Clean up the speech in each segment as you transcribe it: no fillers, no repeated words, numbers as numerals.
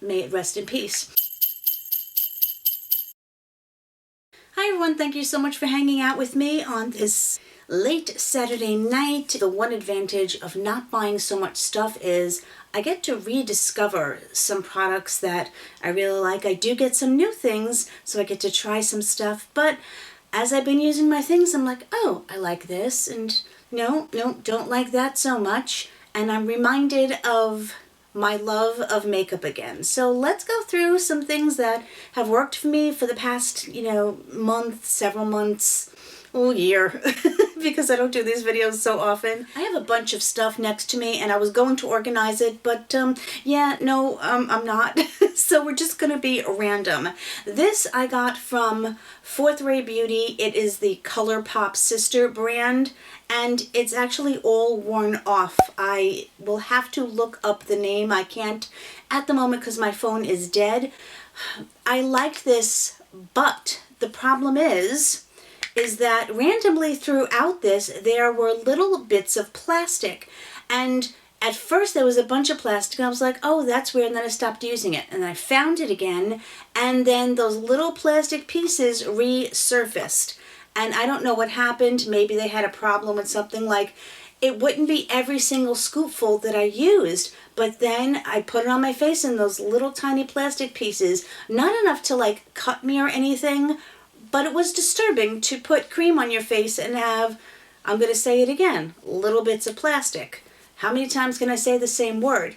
May it rest in peace. Hi everyone, thank you so much for hanging out with me on this late Saturday night. The one advantage of not buying so much stuff is I get to rediscover some products that I really like. I do get some new things, so I get to try some stuff, but as I've been using my things, I'm like, oh, I like this, and no, don't like that so much, and I'm reminded of my love of makeup again. So let's go through some things that have worked for me for the past, month, several months, year, because I don't do these videos so often. I have a bunch of stuff next to me and I was going to organize it, but I'm not. So we're just gonna be random. This I got from Fourth Ray Beauty. It is the ColourPop sister brand, and it's actually all worn off. I will have to look up the name. I can't at the moment because my phone is dead. I liked this, but the problem is that randomly throughout this there were little bits of plastic, and at first there was a bunch of plastic and I was like, oh, that's weird, and then I stopped using it and I found it again, and then those little plastic pieces resurfaced, and I don't know what happened. Maybe they had a problem with something, like it wouldn't be every single scoopful that I used, but then I put it on my face and those little tiny plastic pieces, not enough to like cut me or anything, but it was disturbing to put cream on your face and have, I'm going to say it again, little bits of plastic. How many times can I say the same word?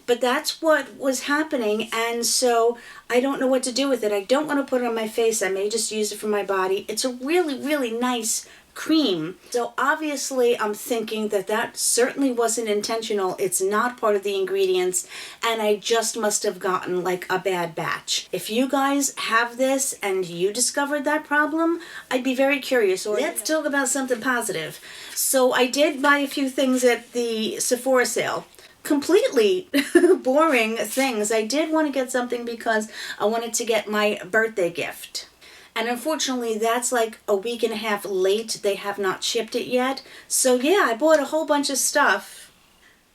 But that's what was happening, and so I don't know what to do with it. I don't want to put it on my face. I may just use it for my body. It's a really, really nice cream. So obviously I'm thinking that certainly wasn't intentional. It's not part of the ingredients, and I just must have gotten like a bad batch. If you guys have this and you discovered that problem, I'd be very curious. Or let's talk about something positive. So I did buy a few things at the Sephora sale. Completely boring things. I did want to get something because I wanted to get my birthday gift. And unfortunately, that's like a week and a half late. They have not shipped it yet. So yeah, I bought a whole bunch of stuff.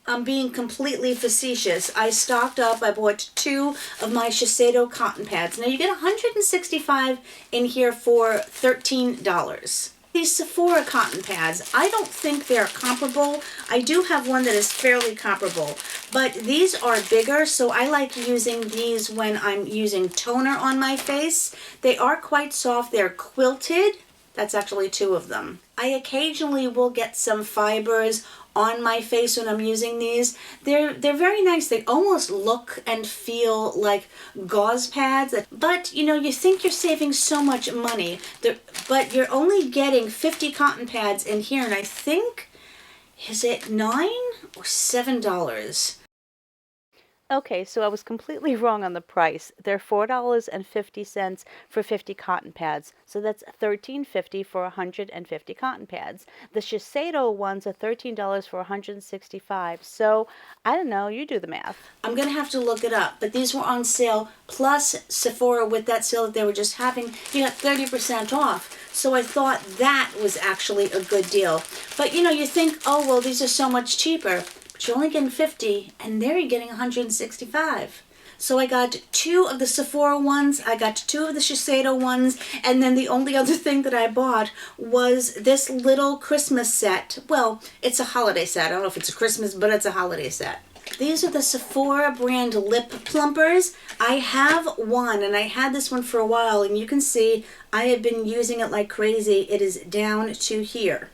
I'm being completely facetious. I stocked up. I bought 2 of my Shiseido cotton pads. Now you get 165 in here for $13. These Sephora cotton pads, I don't think they're comparable. I do have one that is fairly comparable, but these are bigger, so I like using these when I'm using toner on my face. They are quite soft. They're quilted. That's actually 2 of them. I occasionally will get some fibers on my face when I'm using these. They're very nice. They almost look and feel like gauze pads, but you think you're saving so much money, but you're only getting 50 cotton pads in here, and I think, is it $9 or $7? Okay, so I was completely wrong on the price. They're $4.50 for 50 cotton pads. So that's $13.50 for 150 cotton pads. The Shiseido ones are $13 for 165. So I don't know, you do the math. I'm going to have to look it up, but these were on sale, plus Sephora with that sale that they were just having, you got 30% off. So I thought that was actually a good deal. But you think, oh, well, these are so much cheaper. But you're only getting 50, and there you're getting 165. So I got 2 of the Sephora ones, I got 2 of the Shiseido ones, and then the only other thing that I bought was this little Christmas set. Well, it's a holiday set. I don't know if it's a Christmas, but it's a holiday set. These are the Sephora brand lip plumpers. I have one, and I had this one for a while, and you can see I have been using it like crazy. It is down to here.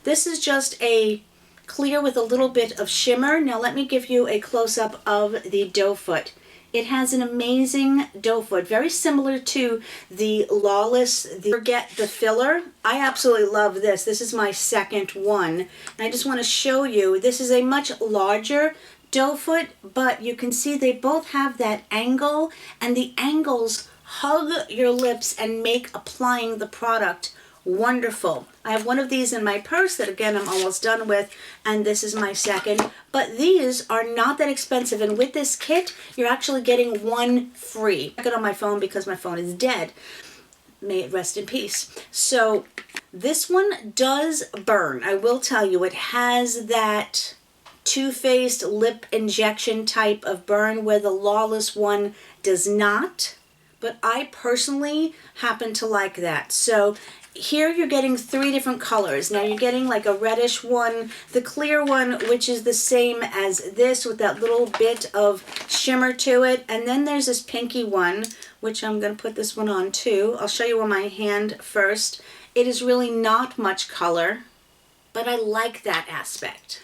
This is just a clear with a little bit of shimmer. Now let me give you a close-up of the doe foot. It has an amazing doe foot, very similar to the Lawless, Forget the Filler. I absolutely love this. This is my second one. And I just want to show you, this is a much larger doe foot, but you can see they both have that angle, and the angles hug your lips and make applying the product wonderful. I have one of these in my purse that again I'm almost done with, and this is my second, but these are not that expensive, and with this kit you're actually getting one free. I got it on my phone because my phone is dead. May it rest in peace. So this one does burn. I will tell you, it has that Too Faced lip injection type of burn, where the Lawless one does not. But I personally happen to like that. So here you're getting 3 different colors. Now you're getting like a reddish one, the clear one, which is the same as this with that little bit of shimmer to it. And then there's this pinky one, which I'm going to put this one on too. I'll show you on my hand first. It is really not much color, but I like that aspect.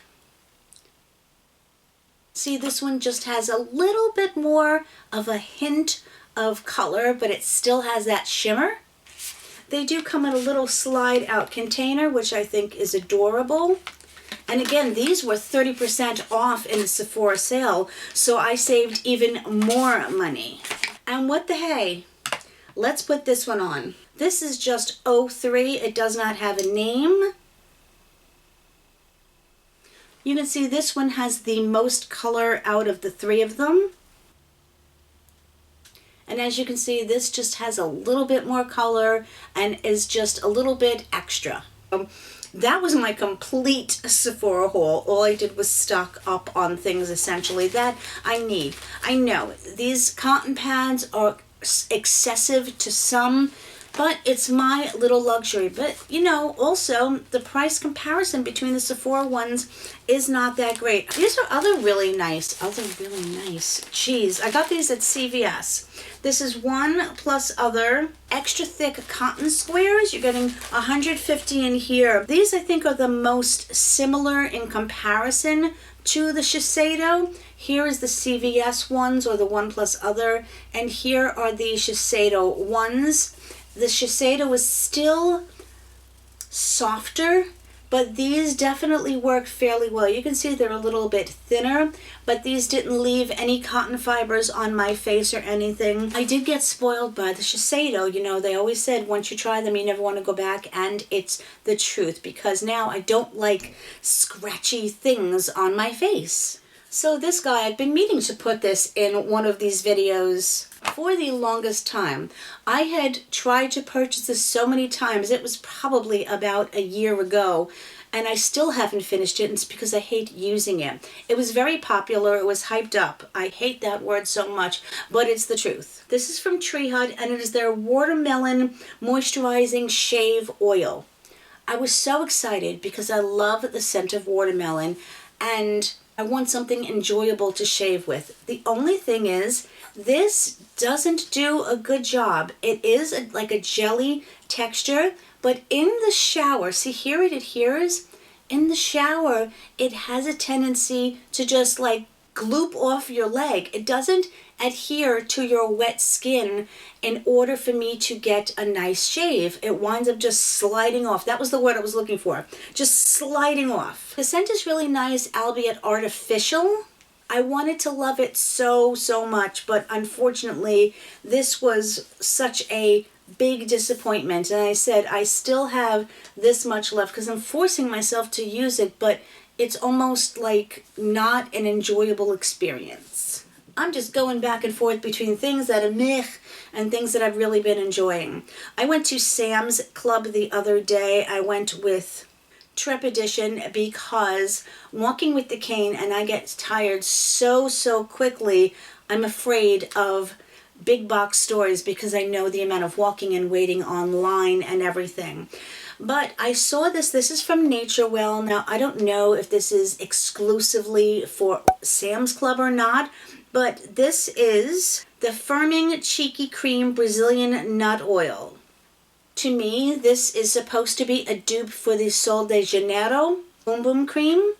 See, this one just has a little bit more of a hint of color, but it still has that shimmer. They do come in a little slide out container, which I think is adorable. And again, these were 30% off in the Sephora sale, so I saved even more money. And what the hey, let's put this one on. This is just 03. It does not have a name. You can see this one has the most color out of the 3 of them. And as you can see, this just has a little bit more color and is just a little bit extra. That was my complete Sephora haul. All I did was stock up on things essentially that I need. I know these cotton pads are excessive to some, but it's my little luxury. But you know, also the price comparison between the Sephora ones is not that great. These are other really nice. Geez, I got these at CVS. This is one+other extra thick cotton squares. You're getting 150 in here. These I think are the most similar in comparison to the Shiseido. Here is the CVS ones, or the one+other, and here are the Shiseido ones. The Shiseido is still softer, but these definitely work fairly well. You can see they're a little bit thinner, but these didn't leave any cotton fibers on my face or anything. I did get spoiled by the Shiseido. You know, they always said once you try them, you never want to go back, and it's the truth, because now I don't like scratchy things on my face. So this guy, I've been meaning to put this in one of these videos for the longest time. I had tried to purchase this so many times. It was probably about a year ago, and I still haven't finished it, and it's because I hate using it. It was very popular. It was hyped up. I hate that word so much, but it's the truth. This is from Tree Hut, and it is their Watermelon Moisturizing Shave Oil. I was so excited because I love the scent of watermelon, and I want something enjoyable to shave with. The only thing is, this doesn't do a good job. It is like a jelly texture, but in the shower, see here it adheres? In the shower, it has a tendency to just like gloop off your leg. It doesn't adhere to your wet skin in order for me to get a nice shave. It winds up just sliding off. That was the word I was looking for. Just sliding off. The scent is really nice, albeit artificial. I wanted to love it so much, but unfortunately, this was such a big disappointment. And I said, I still have this much left because I'm forcing myself to use it, but it's almost like not an enjoyable experience. I'm just going back and forth between things that are meh and things that I've really been enjoying. I went to Sam's Club the other day. I went with trepidation because walking with the cane, and I get tired so quickly, I'm afraid of big box stores because I know the amount of walking and waiting online and everything. But I saw this. This is from Nature Well. Now, I don't know if this is exclusively for Sam's Club or not, but this is the Firming Cheeky Cream Brazilian Nut Oil. To me, this is supposed to be a dupe for the Sol de Janeiro Boom Boom Cream.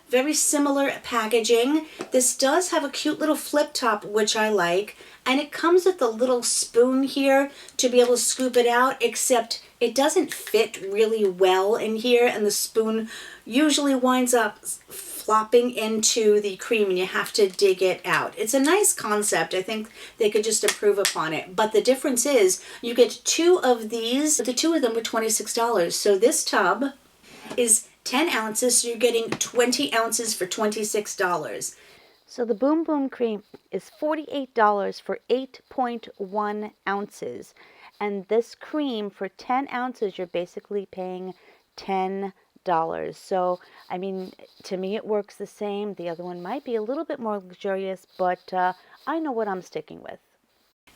Very similar packaging. This does have a cute little flip top, which I like, and it comes with a little spoon here to be able to scoop it out, except it doesn't fit really well in here, and the spoon usually winds up flopping into the cream and you have to dig it out. It's a nice concept. I think they could just improve upon it. But the difference is you get 2 of these. The 2 of them were $26. So this tub is 10 ounces. So you're getting 20 ounces for $26. So the Boom Boom Cream is $48 for 8.1 ounces. And this cream for 10 ounces, you're basically paying $10. So, I mean, to me it works the same. The other one might be a little bit more luxurious, but I know what I'm sticking with.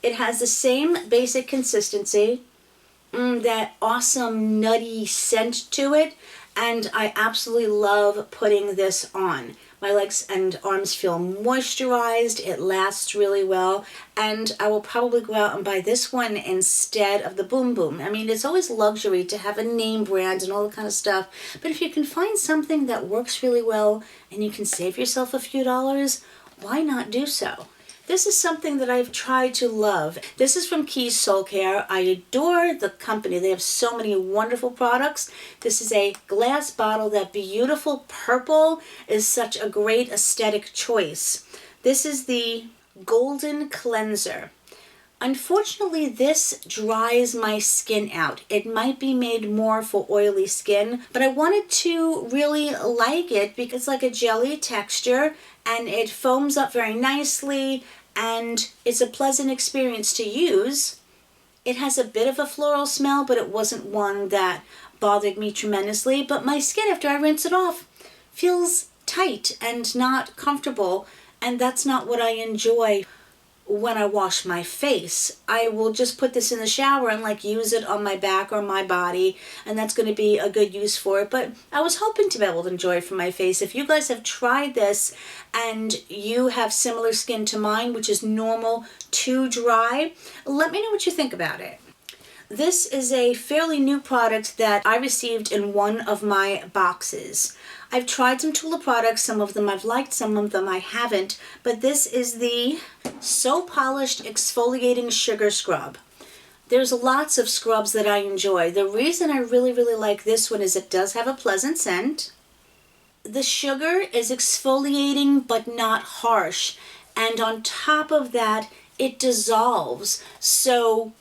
It has the same basic consistency, that awesome nutty scent to it, and I absolutely love putting this on. My legs and arms feel moisturized, it lasts really well, and I will probably go out and buy this one instead of the Boom Boom. I mean, it's always luxury to have a name brand and all that kind of stuff, but if you can find something that works really well and you can save yourself a few dollars, why not do so? This is something that I've tried to love. This is from Keys Soul Care. I adore the company. They have so many wonderful products. This is a glass bottle. That beautiful purple is such a great aesthetic choice. This is the Golden Cleanser. Unfortunately, this dries my skin out. It might be made more for oily skin, but I wanted to really like it because it's like a jelly texture and it foams up very nicely and it's a pleasant experience to use. It has a bit of a floral smell, but it wasn't one that bothered me tremendously. But my skin, after I rinse it off, feels tight and not comfortable, and that's not what I enjoy when I wash my face. I will just put this in the shower and like use it on my back or my body, and that's going to be a good use for it. But I was hoping to be able to enjoy it for my face. If you guys have tried this and you have similar skin to mine, which is normal to dry, let me know what you think about it. This is a fairly new product that I received in one of my boxes. I've tried some Tula products, some of them I've liked, some of them I haven't, but this is the So Polished Exfoliating Sugar Scrub. There's lots of scrubs that I enjoy. The reason I really like this one is it does have a pleasant scent. The sugar is exfoliating but not harsh, and on top of that, it dissolves. So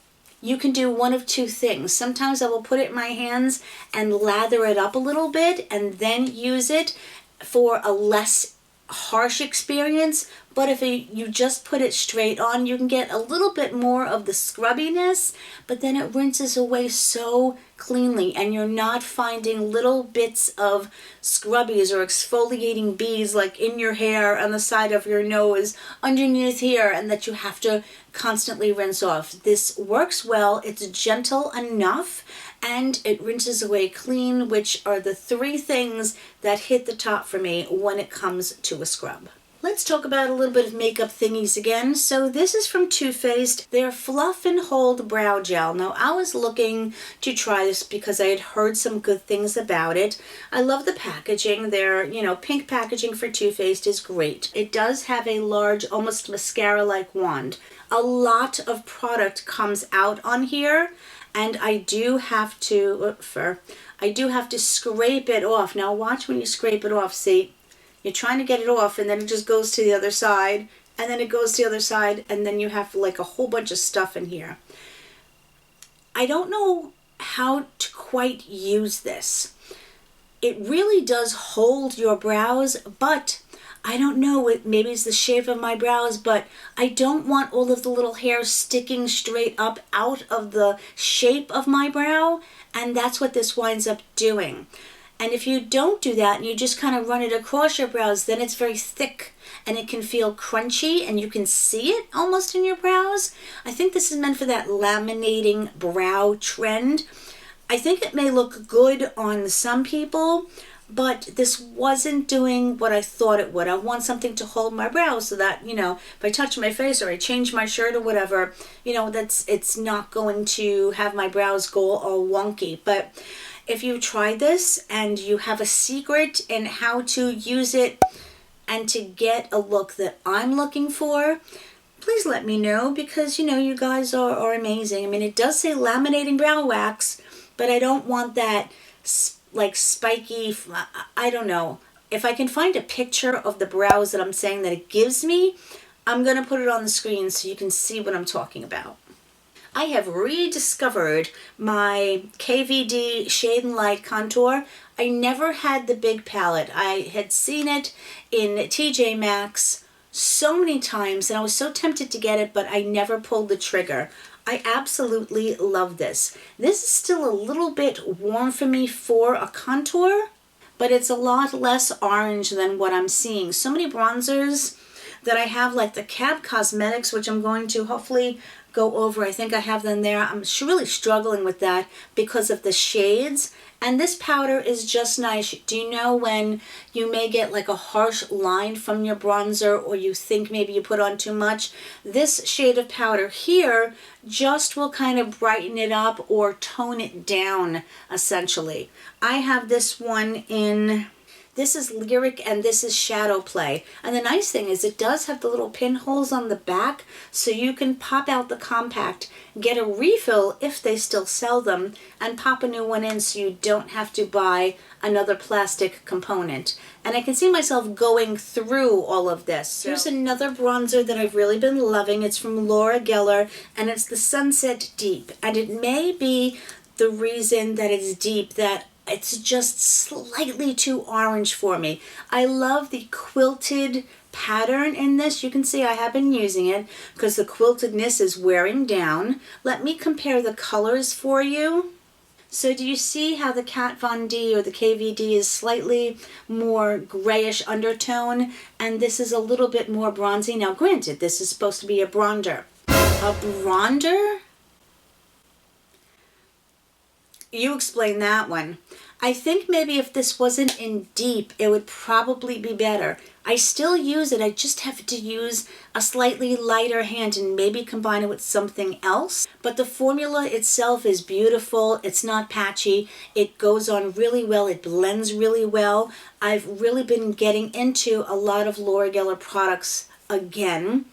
you can do one of two things. Sometimes I will put it in my hands and lather it up a little bit and then use it for a less harsh experience. But if you just put it straight on, you can get a little bit more of the scrubbiness, but then it rinses away so cleanly and you're not finding little bits of scrubbies or exfoliating beads like in your hair, on the side of your nose, underneath here, and that you have to constantly rinse off. This works well, it's gentle enough, and it rinses away clean, which are the three things that hit the top for me when it comes to a scrub. Let's talk about a little bit of makeup thingies again. So this is from Too Faced, their Fluff and Hold Brow Gel. Now I was looking to try this because I had heard some good things about it. I love the packaging. Their, pink packaging for Too Faced is great. It does have a large, almost mascara-like wand. A lot of product comes out on here, and I do have to scrape it off. Now watch when you scrape it off, see? You're trying to get it off and then it just goes to the other side and then it goes to the other side and then you have like a whole bunch of stuff in here. I don't know how to quite use this. It really does hold your brows, but I don't know, maybe it's the shape of my brows, but I don't want all of the little hairs sticking straight up out of the shape of my brow, and that's what this winds up doing. And if you don't do that and you just kind of run it across your brows, then it's very thick and it can feel crunchy and you can see it almost in your brows. I think this is meant for that laminating brow trend. I think it may look good on some people, but this wasn't doing what I thought it would. I want something to hold my brows so that, if I touch my face or I change my shirt or whatever, it's not going to have my brows go all wonky. But if you try this and you have a secret in how to use it and to get a look that I'm looking for, please let me know, because you guys are amazing. I mean, it does say laminating brow wax, but I don't want that like spiky, I don't know. If I can find a picture of the brows that I'm saying that it gives me, I'm going to put it on the screen so you can see what I'm talking about. I have rediscovered my KVD Shade and Light Contour. I never had the big palette. I had seen it in TJ Maxx so many times and I was so tempted to get it, but I never pulled the trigger. I absolutely love this. This is still a little bit warm for me for a contour, but it's a lot less orange than what I'm seeing. So many bronzers that I have, like the Cab Cosmetics, which I'm going to hopefully go over. I think I have them there. I'm really struggling with that because of the shades. And this powder is just nice. Do you know when you may get like a harsh line from your bronzer, or you think maybe you put on too much? This shade of powder here just will kind of brighten it up or tone it down, essentially. I have this one in... This is Lyric and this is Shadow Play. And the nice thing is it does have the little pinholes on the back, so you can pop out the compact, get a refill if they still sell them, and pop a new one in so you don't have to buy another plastic component. And I can see myself going through all of this. Here's another bronzer that I've really been loving. It's from Laura Geller, and it's the Sunset Deep. And it may be the reason that it's deep that it's just slightly too orange for me. I love the quilted pattern in this. You can see I have been using it because the quiltedness is wearing down. Let me compare the colors for you. So do you see how the Kat Von D or the KVD is slightly more grayish undertone, and this is a little bit more bronzy? Now granted, this is supposed to be a bronzer. A bronzer? You explain that one. I think maybe if this wasn't in deep, it would probably be better. I still use it. I just have to use a slightly lighter hand and maybe combine it with something else. But the formula itself is beautiful. It's not patchy. It goes on really well. It blends really well. I've really been getting into a lot of Laura Geller products again.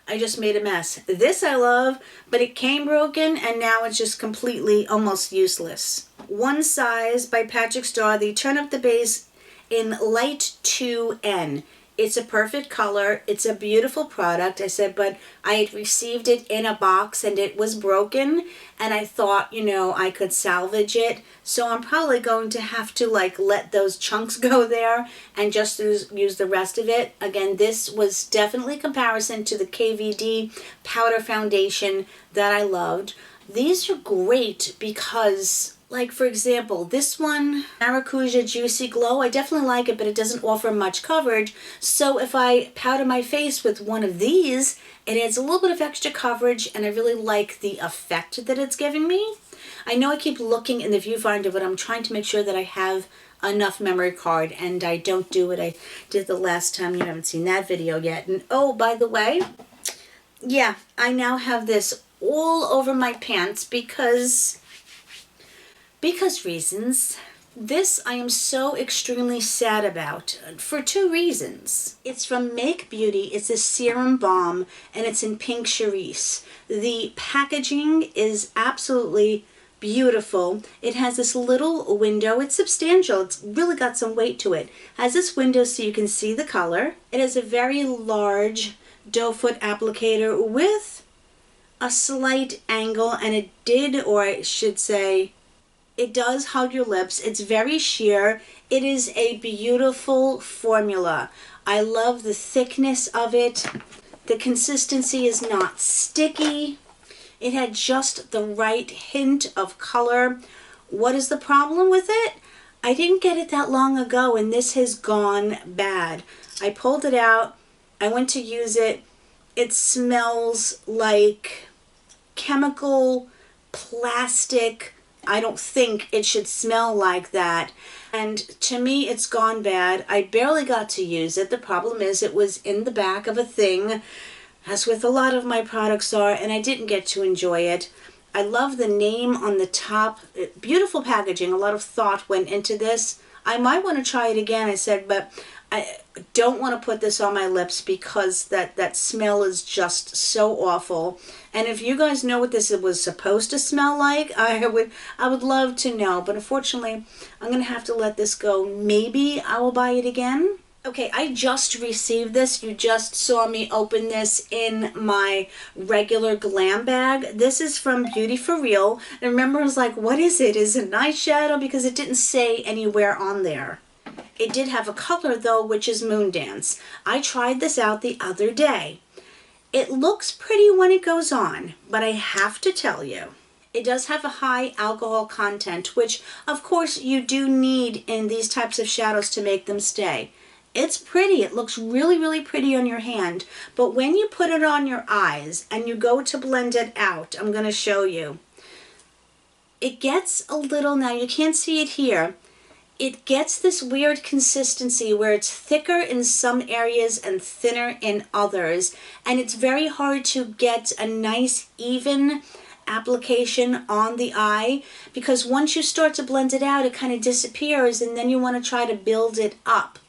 I just made a mess. This I love, but it came broken and now it's just completely almost useless. One Size by Patrick Starr, the Turn Up the Base in Light 2N. It's a perfect color. It's a beautiful product. I said, but I had received it in a box and it was broken, and I thought, you know, I could salvage it. So I'm probably going to have to like let those chunks go there and just use the rest of it. Again, this was definitely comparison to the KVD powder foundation that I loved. These are great because, like, for example, this one, Maracuja Juicy Glow, I definitely like it, but it doesn't offer much coverage. So if I powder my face with one of these, it adds a little bit of extra coverage, and I really like the effect that it's giving me. I know I keep looking in the viewfinder, but I'm trying to make sure that I have enough memory card, and I don't do what I did the last time. You haven't seen that video yet. And oh, by the way, yeah, I now have this all over my pants because reasons. This I am so extremely sad about for two reasons. It's from Make Beauty. It's a serum balm and it's in pink cerise. The packaging is absolutely beautiful. It has this little window. It's substantial. It's really got some weight to it. It has this window so you can see the color. It has a very large doe foot applicator with a slight angle, and it did, or I should say, it does hug your lips. It's very sheer. It is a beautiful formula. I love the thickness of it. The consistency is not sticky. It had just the right hint of color. What is the problem with it? I didn't get it that long ago and this has gone bad. I pulled it out. I went to use it. It smells like chemical plastic. I don't think it should smell like that. And to me, it's gone bad. I barely got to use it. The problem is it was in the back of a thing, as with a lot of my products are, and I didn't get to enjoy it. I love the name on the top. Beautiful packaging. A lot of thought went into this. I might want to try it again, I said, but I don't want to put this on my lips because that smell is just so awful. And if you guys know what this was supposed to smell like, I would love to know. But unfortunately, I'm going to have to let this go. Maybe I will buy it again. Okay, I just received this. You just saw me open this in my regular glam bag. This is from Beauty For Real. And remember, I was like, what is it? Is it an eyeshadow? Because it didn't say anywhere on there. It did have a color though, which is Moondance. I tried this out the other day. It looks pretty when it goes on, but I have to tell you, It does have a high alcohol content, which of course you do need in these types of shadows to make them stay. It's pretty. It looks really, really pretty on your hand. But when you put it on your eyes and you go to blend it out, I'm going to show you. It gets a little, now you can't see it here, it gets this weird consistency where it's thicker in some areas and thinner in others. And it's very hard to get a nice, even application on the eye, because once you start to blend it out, it kind of disappears, and then you want to try to build it up.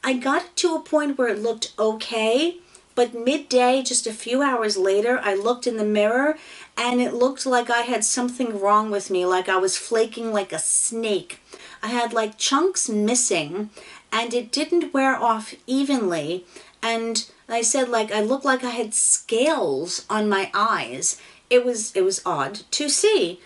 I got it to a point where it looked okay, but midday, just a few hours later, I looked in the mirror and it looked like I had something wrong with me, like I was flaking like a snake. I had like chunks missing and it didn't wear off evenly. And I said, like, I looked like I had scales on my eyes. It was odd to see.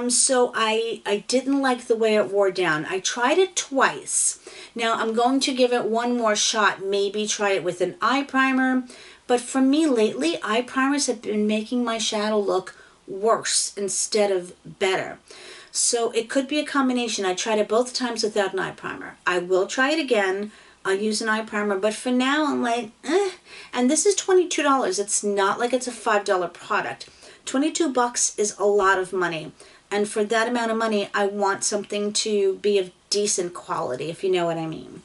So I didn't like the way it wore down. I tried it twice. Now I'm going to give it one more shot, maybe try it with an eye primer. But for me lately, eye primers have been making my shadow look worse instead of better. So it could be a combination. I tried it both times without an eye primer. I will try it again. I'll use an eye primer, but for now I'm like, eh. And this is $22. It's not like it's a $5 product. $22 is a lot of money. And for that amount of money, I want something to be of decent quality, if you know what I mean.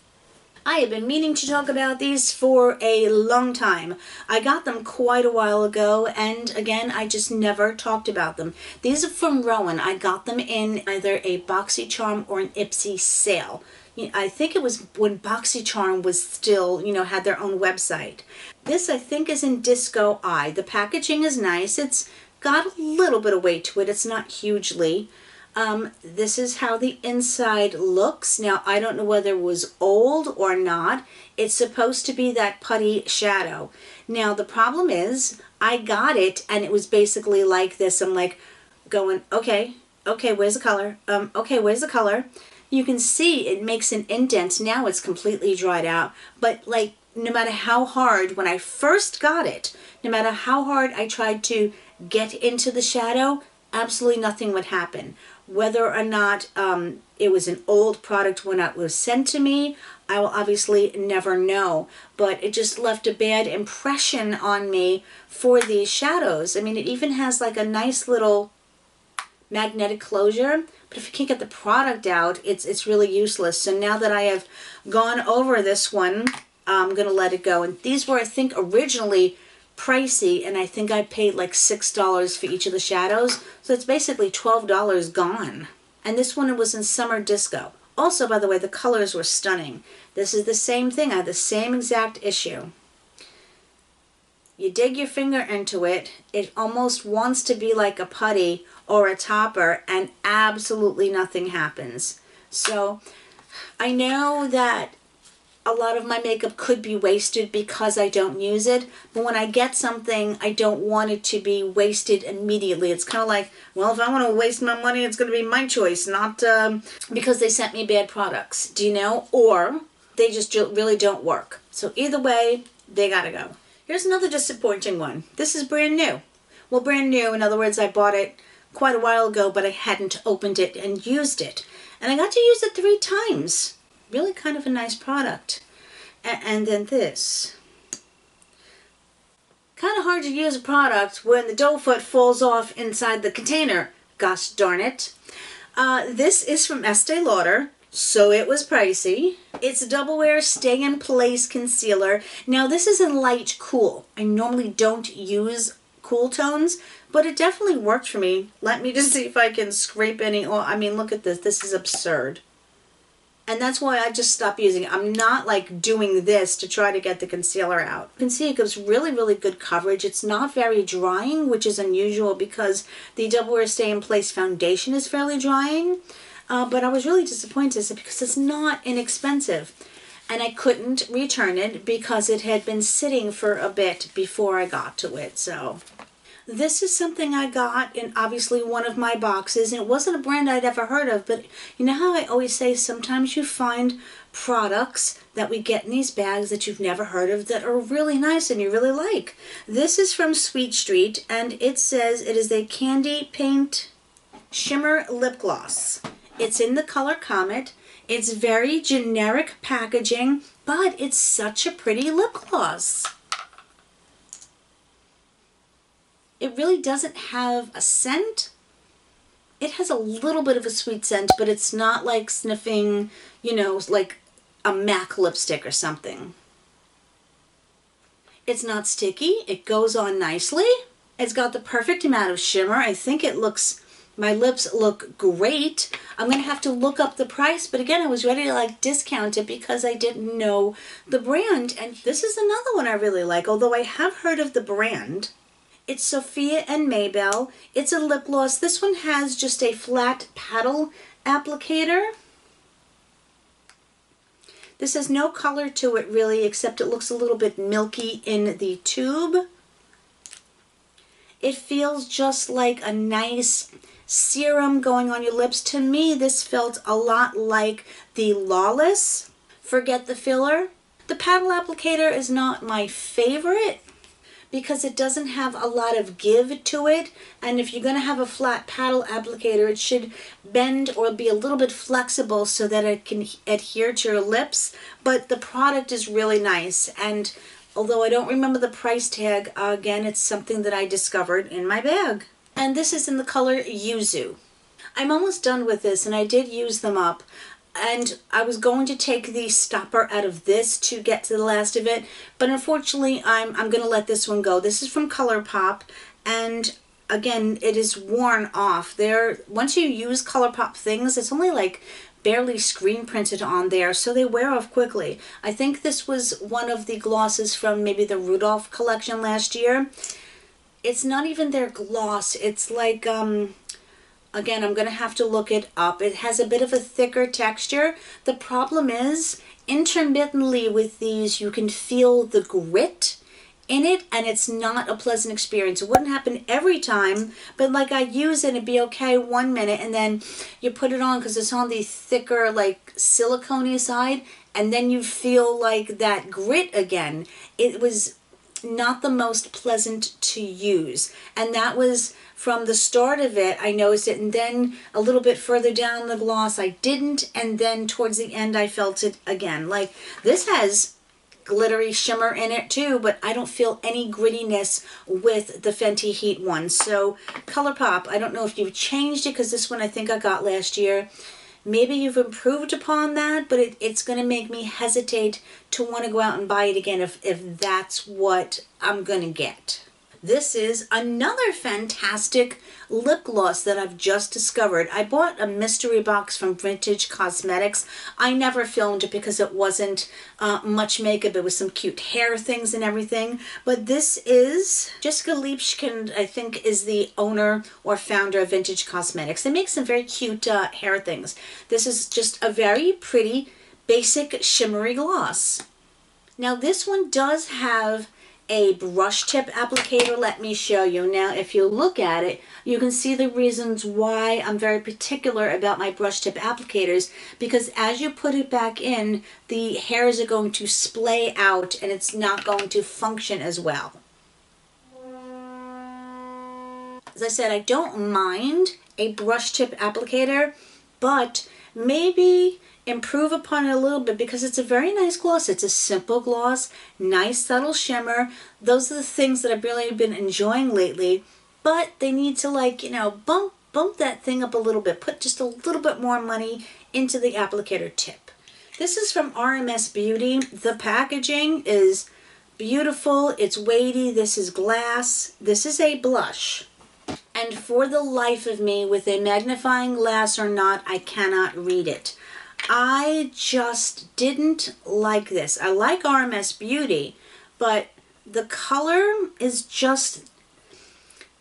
I have been meaning to talk about these for a long time. I got them quite a while ago, and again, I just never talked about them. These are from Rowan. I got them in either a BoxyCharm or an Ipsy sale. I think it was when BoxyCharm was still, had their own website. This, I think, is in Disco Eye. The packaging is nice. It's got a little bit of weight to it. It's not hugely. This is how the inside looks. Now, I don't know whether it was old or not. It's supposed to be that putty shadow. Now, the problem is, I got it, and it was basically like this. I'm like going, okay, where's the color? Okay, where's the color? You can see it makes an indent. Now it's completely dried out. But, like, no matter how hard, when I first got it, no matter how hard I tried to get into the shadow, absolutely nothing would happen. Whether or not it was an old product when it was sent to me, I will obviously never know. But it just left a bad impression on me for these shadows. I mean, it even has like a nice little magnetic closure, but if you can't get the product out, it's really useless. So now that I have gone over this one, I'm going to let it go. And these were, I think, originally pricey, and I think I paid like $6 for each of the shadows, so it's basically $12 gone. And this one was in Summer Disco. Also, by the way, the colors were stunning. This is the same thing. I had the same exact issue. You dig your finger into it, it almost wants to be like a putty or a topper, and absolutely nothing happens. So I know that a lot of my makeup could be wasted because I don't use it, but when I get something, I don't want it to be wasted immediately. It's kind of like, well, if I want to waste my money, it's going to be my choice, not because they sent me bad products, do you know? Or they just really don't work. So either way, they gotta go. Here's another disappointing one. This is brand new. Well, brand new, in other words, I bought it quite a while ago, but I hadn't opened it and used it. And I got to use it 3 times. Really kind of a nice product. And then this. Kind of hard to use a product when the dough foot falls off inside the container. Gosh darn it. This is from Estee Lauder, so it was pricey. It's a Double Wear Stay in Place Concealer. Now this is in light cool. I normally don't use cool tones, but it definitely worked for me. Let me just see if I can scrape any. Oh, I mean, look at this. This is absurd. And that's why I just stopped using it. I'm not like doing this to try to get the concealer out. You can see it gives really, really good coverage. It's not very drying, which is unusual because the Double Wear Stay in Place foundation is fairly drying. But I was really disappointed because it's not inexpensive. And I couldn't return it because it had been sitting for a bit before I got to it. So this is something I got in obviously one of my boxes, and it wasn't a brand I'd ever heard of, but you know how I always say sometimes you find products that we get in these bags that you've never heard of that are really nice and you really like. This is from Sweet Street, and it says it is a candy paint Shimmer Lip Gloss. It's in the color Comet. It's very generic packaging, but it's such a pretty lip gloss. It really doesn't have a scent. It has a little bit of a sweet scent, but it's not like sniffing, you know, like a MAC lipstick or something. It's not sticky. It goes on nicely. It's got the perfect amount of shimmer. I think it looks, my lips look great. I'm going to have to look up the price, but again, I was ready to like discount it because I didn't know the brand. And this is another one I really like, although I have heard of the brand. It's Sophia and Mabelle. It's a lip gloss. This one has just a flat paddle applicator. This has no color to it really, except it looks a little bit milky in the tube. It feels just like a nice serum going on your lips. To me, this felt a lot like the Lawless Forget the Filler. The paddle applicator is not my favorite because it doesn't have a lot of give to it, and if you're going to have a flat paddle applicator, it should bend or be a little bit flexible so that it can adhere to your lips. But the product is really nice, and although I don't remember the price tag, again, it's something that I discovered in my bag. And this is in the color Yuzu. I'm almost done with this, and I did use them up. And I was going to take the stopper out of this to get to the last of it, but unfortunately I'm going to let this one go. This is from ColourPop, and again, it is worn off. Once you use ColourPop things, it's only like barely screen printed on there, so they wear off quickly. I think this was one of the glosses from maybe the Rudolph collection last year. It's not even their gloss. It's like again, I'm going to have to look it up. It has a bit of a thicker texture. The problem is, intermittently with these, you can feel the grit in it, and it's not a pleasant experience. It wouldn't happen every time, but like I use it and it'd be okay 1 minute, and then you put it on because it's on the thicker, like silicone-y side, and then you feel like that grit again. It was not the most pleasant to use, and that was from the start of it. I noticed it, and then a little bit further down the gloss I didn't, and then towards the end I felt it again. Like, this has glittery shimmer in it too, but I don't feel any grittiness with the Fenty Heat one. So ColourPop, I don't know if you've changed it, because this one I think I got last year. Maybe you've improved upon that, but it's going to make me hesitate to want to go out and buy it again if that's what I'm going to get. This is another fantastic lip gloss that I've just discovered. I bought a mystery box from Vintage Cosmetics. I never filmed it because it wasn't much makeup. It was some cute hair things and everything. But this is Jessica Liebschkin, I think, is the owner or founder of Vintage Cosmetics. They make some very cute hair things. This is just a very pretty, basic, shimmery gloss. Now, this one does have a brush tip applicator. Let me show you. Now, if you look at it, you can see the reasons why I'm very particular about my brush tip applicators, because as you put it back in, the hairs are going to splay out and it's not going to function as well. As I said, I don't mind a brush tip applicator, but maybe improve upon it a little bit, because it's a very nice gloss. It's a simple gloss, nice subtle shimmer. Those are the things that I've really been enjoying lately, but they need to, like, you know, bump that thing up a little bit, put just a little bit more money into the applicator tip. This is from RMS Beauty. The packaging is beautiful. It's weighty. This is glass. This is a blush. And for the life of me, with a magnifying glass or not, I cannot read it. I just didn't like this. I like RMS Beauty, but the color is just,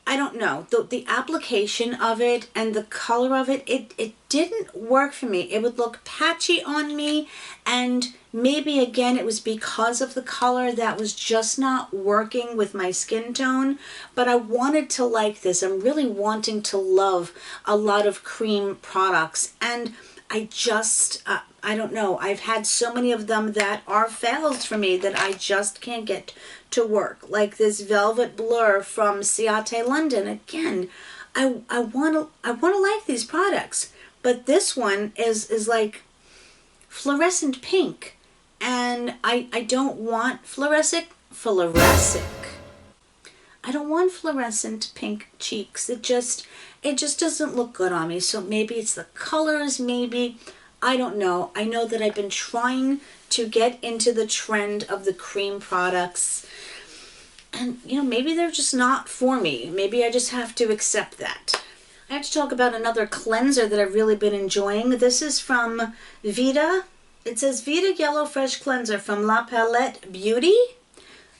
I don't know. The application of it and the color of it, it didn't work for me. It would look patchy on me, and maybe again it was because of the color that was just not working with my skin tone. But I wanted to like this. I'm really wanting to love a lot of cream products, and I just, I don't know. I've had so many of them that are fails for me that I just can't get to work. Like this Velvet Blur from Ciate London. Again, I want to like these products, but this one is like fluorescent pink, and I don't want I don't want fluorescent pink cheeks. It just doesn't look good on me. So maybe it's the colors, maybe, I don't know. I know that I've been trying to get into the trend of the cream products, and maybe they're just not for me. Maybe I just have to accept that. I have to talk about another cleanser that I've really been enjoying. This is from Vita. It says Vita Yellow Fresh Cleanser from Lapalette Beauty.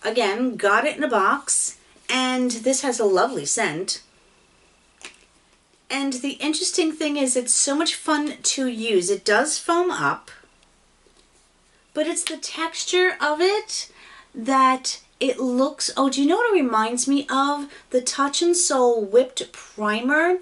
Again, got it in a box, and this has a lovely scent. And the interesting thing is it's so much fun to use. It does foam up, but it's the texture of it that it looks, oh, do you know what it reminds me of? The Touch and Soul Whipped Primer.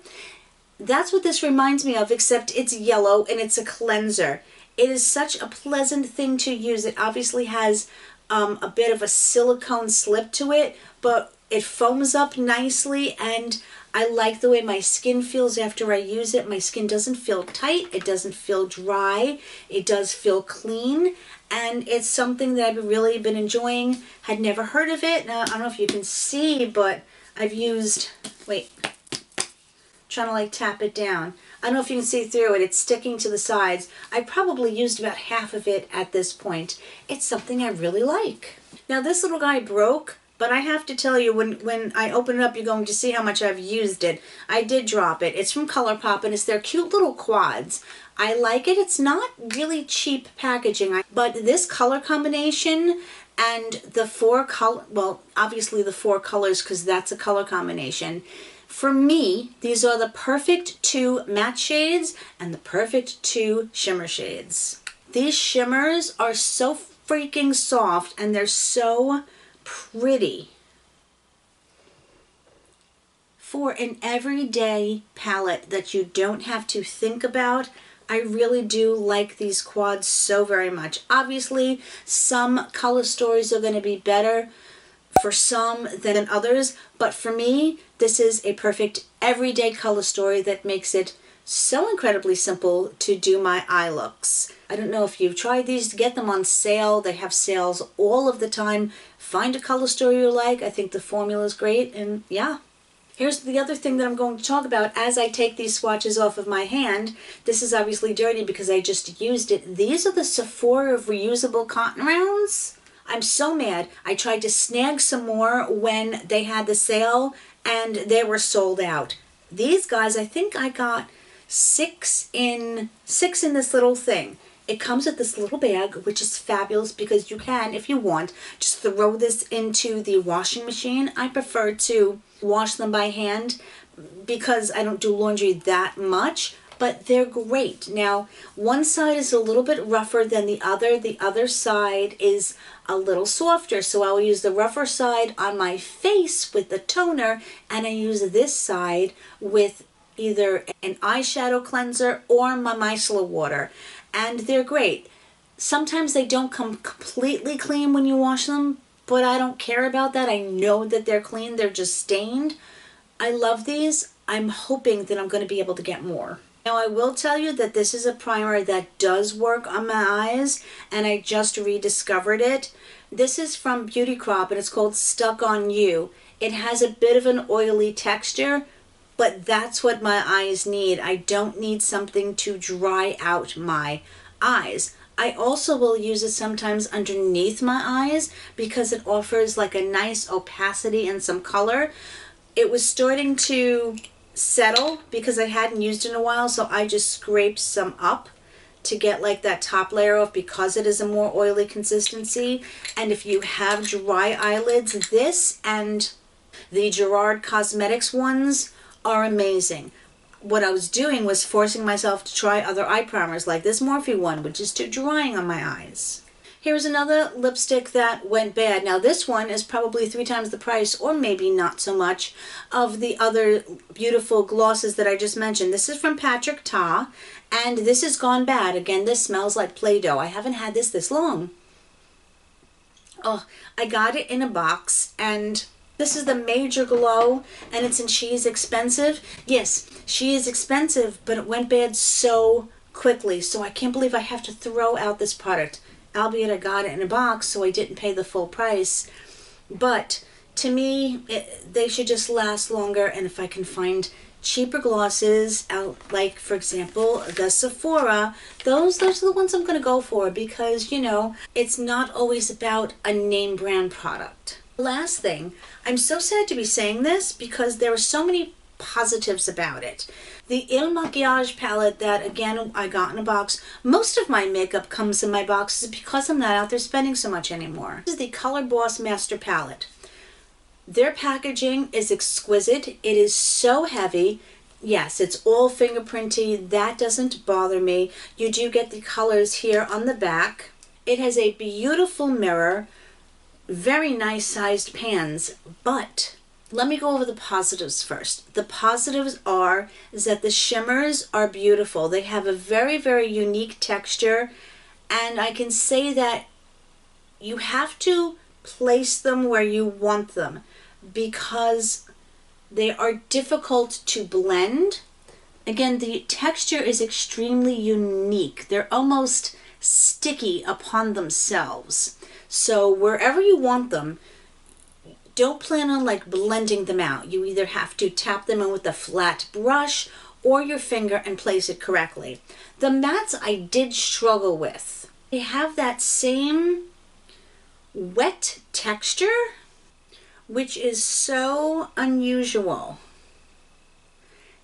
That's what this reminds me of, except it's yellow and it's a cleanser. It is such a pleasant thing to use. It obviously has a bit of a silicone slip to it, but it foams up nicely, and I like the way my skin feels after I use it. My skin doesn't feel tight, it doesn't feel dry, it does feel clean, and it's something that I've really been enjoying. Had never heard of it. Now, I don't know if you can see, but I've used, wait, trying to like tap it down. I don't know if you can see through it. It's sticking to the sides. I probably used about half of it at this point. It's something I really like. Now this little guy broke, but I have to tell you, when I open it up, you're going to see how much I've used it. I did drop it. It's from ColourPop, and it's their cute little quads. I like it. It's not really cheap packaging, but this color combination and the obviously the 4 colors, because that's a color combination. For me, these are the perfect 2 matte shades and the perfect 2 shimmer shades. These shimmers are so freaking soft, and they're so pretty. For an everyday palette that you don't have to think about, I really do like these quads so very much. Obviously, some color stories are going to be better for some than others, but for me, this is a perfect everyday color story that makes it so incredibly simple to do my eye looks. I don't know if you've tried these. Get them on sale. They have sales all of the time. Find a color story you like. I think the formula is great, and yeah. Here's the other thing that I'm going to talk about as I take these swatches off of my hand. This is obviously dirty because I just used it. These are the Sephora reusable cotton rounds. I'm so mad. I tried to snag some more when they had the sale, and they were sold out. These guys, I think I got 6 in this little thing. It comes with this little bag, which is fabulous because you can, if you want, just throw this into the washing machine. I prefer to wash them by hand because I don't do laundry that much, but they're great. Now, one side is a little bit rougher than the other. The other side is a little softer, so I'll use the rougher side on my face with the toner, and I use this side with either an eyeshadow cleanser or my micellar water, and they're great. Sometimes they don't come completely clean when you wash them, but I don't care about that. I know that they're clean. They're just stained. I love these. I'm hoping that I'm going to be able to get more. Now, I will tell you that this is a primer that does work on my eyes, and I just rediscovered it. This is from Beauty Crop, and it's called Stuck on You. It has a bit of an oily texture, but that's what my eyes need. I don't need something to dry out my eyes. I also will use it sometimes underneath my eyes because it offers like a nice opacity and some color. It was starting to settle because I hadn't used it in a while, so I just scraped some up to get like that top layer off because it is a more oily consistency. And if you have dry eyelids, this and the Gerard Cosmetics ones are amazing. What I was doing was forcing myself to try other eye primers like this Morphe one, which is too drying on my eyes. Here's another lipstick that went bad. Now this one is probably 3 times the price, or maybe not so much, of the other beautiful glosses that I just mentioned. This is from Patrick Ta, and this has gone bad. Again, this smells like Play-Doh. I haven't had this long. Oh, I got it in a box, and This is the Major Glow, and it's in She Is Expensive. Yes, She Is Expensive, but it went bad so quickly, so I can't believe I have to throw out this product. Albeit I got it in a box, so I didn't pay the full price. But to me, they should just last longer, and if I can find cheaper glosses, like for example the Sephora, those are the ones I'm going to go for, because you know, it's not always about a name brand product. Last thing, I'm so sad to be saying this because there are so many positives about it. The Il Makiage palette that, again, I got in a box. Most of my makeup comes in my boxes because I'm not out there spending so much anymore. This is the Color Boss Master Palette. Their packaging is exquisite. It is so heavy. Yes, it's all fingerprinty. That doesn't bother me. You do get the colors here on the back. It has a beautiful mirror. Very nice sized pans, but let me go over the positives first. The positives is that the shimmers are beautiful. They have a very, very unique texture, and I can say that you have to place them where you want them because they are difficult to blend. Again, the texture is extremely unique. They're almost sticky upon themselves. So wherever you want them, don't plan on like blending them out. You either have to tap them in with a flat brush or your finger and place it correctly. The mattes I did struggle with. They have that same wet texture, which is so unusual.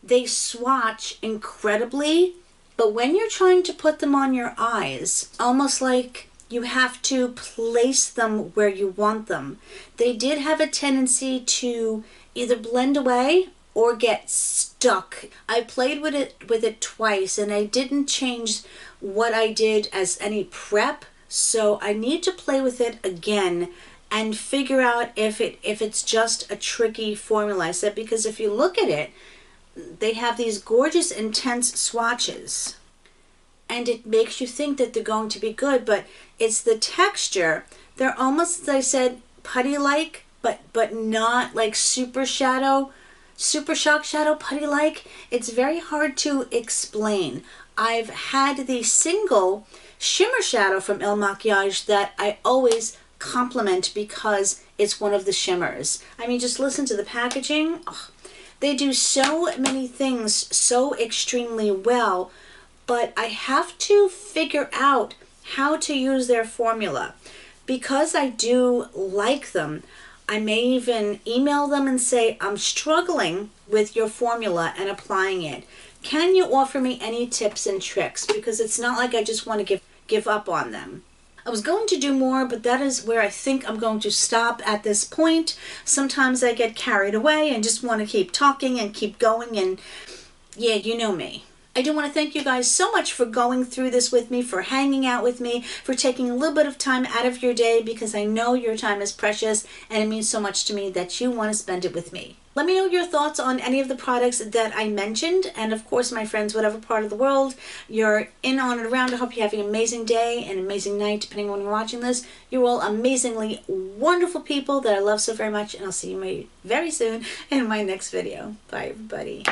They swatch incredibly, but when you're trying to put them on your eyes, almost like you have to place them where you want them. They did have a tendency to either blend away or get stuck. I played with it twice, and I didn't change what I did as any prep, so I need to play with it again and figure out if it's just a tricky formula. I said, because if you look at it, they have these gorgeous intense swatches, and it makes you think that they're going to be good, but it's the texture. They're almost, as I said, putty-like, but not like super shock shadow putty-like. It's very hard to explain. I've had the single shimmer shadow from Il Makiage that I always compliment because it's one of the shimmers. I mean, just listen to the packaging. Oh, they do so many things so extremely well, but I have to figure out how to use their formula. Because I do like them, I may even email them and say, I'm struggling with your formula and applying it. Can you offer me any tips and tricks? Because it's not like I just want to give up on them. I was going to do more, but that is where I think I'm going to stop at this point. Sometimes I get carried away and just want to keep talking and keep going, and yeah, you know me. I do want to thank you guys so much for going through this with me, for hanging out with me, for taking a little bit of time out of your day, because I know your time is precious and it means so much to me that you want to spend it with me. Let me know your thoughts on any of the products that I mentioned, and of course, my friends, whatever part of the world you're in, on, and around, I hope you're having an amazing day and an amazing night, depending on when you're watching this. You're all amazingly wonderful people that I love so very much, and I'll see you very soon in my next video. Bye, everybody.